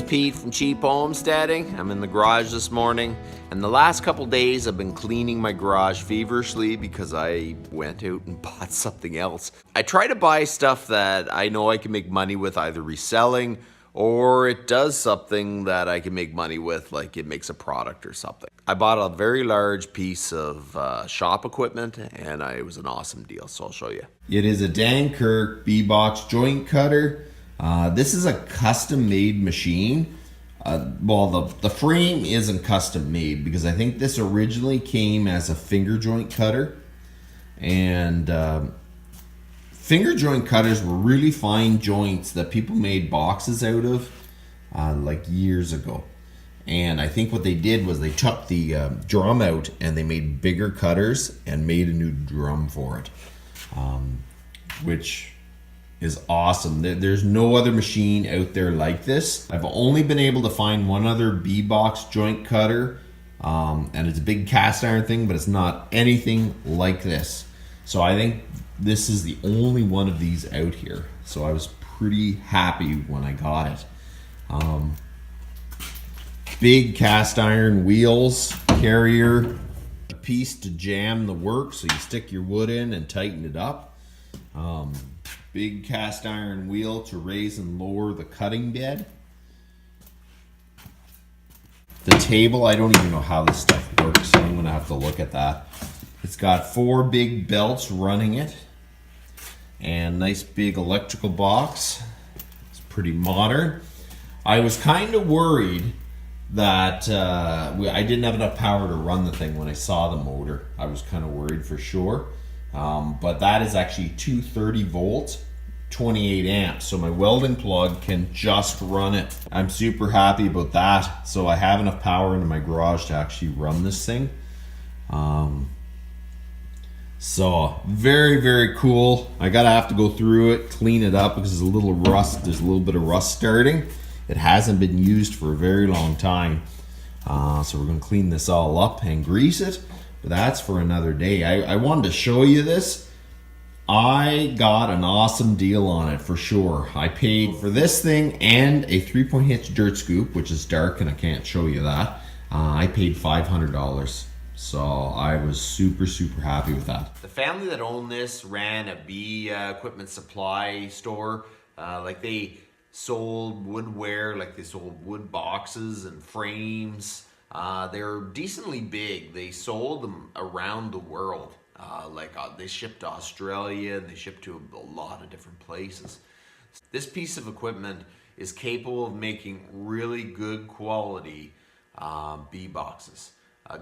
Pete from Cheap Homesteading. I'm in the garage this morning, and the last couple days I've been cleaning my garage feverishly because I went out and bought something else. I try to buy stuff that I know I can make money with, either reselling or it does something that I can make money with, like it makes a product or something. I bought a very large piece of shop equipment, and it was an awesome deal, so I'll show you. It is a Danckaert Bee box joint cutter. This is a custom-made machine. Well, the frame isn't custom-made because I think this originally came as a finger joint cutter. And finger joint cutters were really fine joints that people made boxes out of like years ago. And I think what they did was they took the drum out and they made bigger cutters and made a new drum for it, which is awesome. There's no other machine out there like this. I've only been able to find one other bee box joint cutter, and it's a big cast iron thing, but it's not anything like this. So I think this is the only one of these out here. So I was pretty happy when I got it. Big cast iron wheels, carrier, a piece to jam the work so you stick your wood in and tighten it up. Big cast iron wheel to raise and lower the cutting bed. The table, I don't even know how this stuff works, so I'm gonna have to look at that. It's got 4 big belts running it, and nice big electrical box. It's pretty modern. I was kind of worried that I didn't have enough power to run the thing when I saw the motor. I was kind of worried for sure. But that is actually 230 volts, 28 amps. So my welding plug can just run it. I'm super happy about that. So I have enough power in my garage to actually run this thing. So very, very cool. I gotta have to go through it, clean it up because there's a little rust. There's a little bit of rust starting. It hasn't been used for a very long time. So we're gonna clean this all up and grease it. But that's for another day. I wanted to show you this. I got an awesome deal on it for sure. I paid for this thing and a 3-point hitch dirt scoop, which is dark and I can't show you that. I paid $500. So I was super, super happy with that. The family that owned this ran a bee equipment supply store. Like they sold woodware, like they sold wood boxes and frames. They're decently big. They sold them around the world. They shipped to Australia and they shipped to a lot of different places. This piece of equipment is capable of making really good quality bee boxes.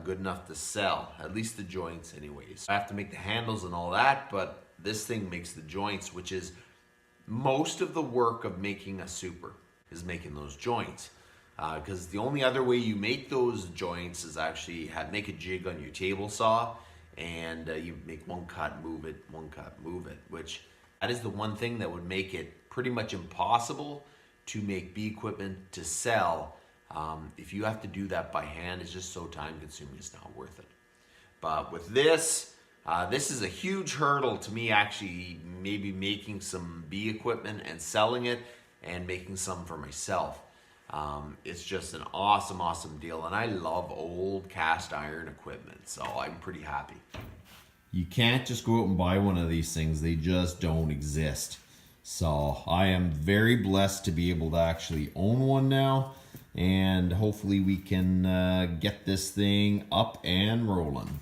Good enough to sell, at least the joints anyways. I have to make the handles and all that, but this thing makes the joints, which is most of the work of making a super, is making those joints. Because the only other way you make those joints is actually make a jig on your table saw, and you make one cut, move it, one cut, move it, which that is the one thing that would make it pretty much impossible to make bee equipment to sell. If you have to do that by hand, it's just so time consuming, it's not worth it. But with this, this is a huge hurdle to me actually maybe making some bee equipment and selling it and making some for myself. It's just an awesome, awesome deal. And I love old cast iron equipment, so I'm pretty happy. You can't just go out and buy one of these things. They just don't exist. So I am very blessed to be able to actually own one now. And hopefully we can get this thing up and rolling.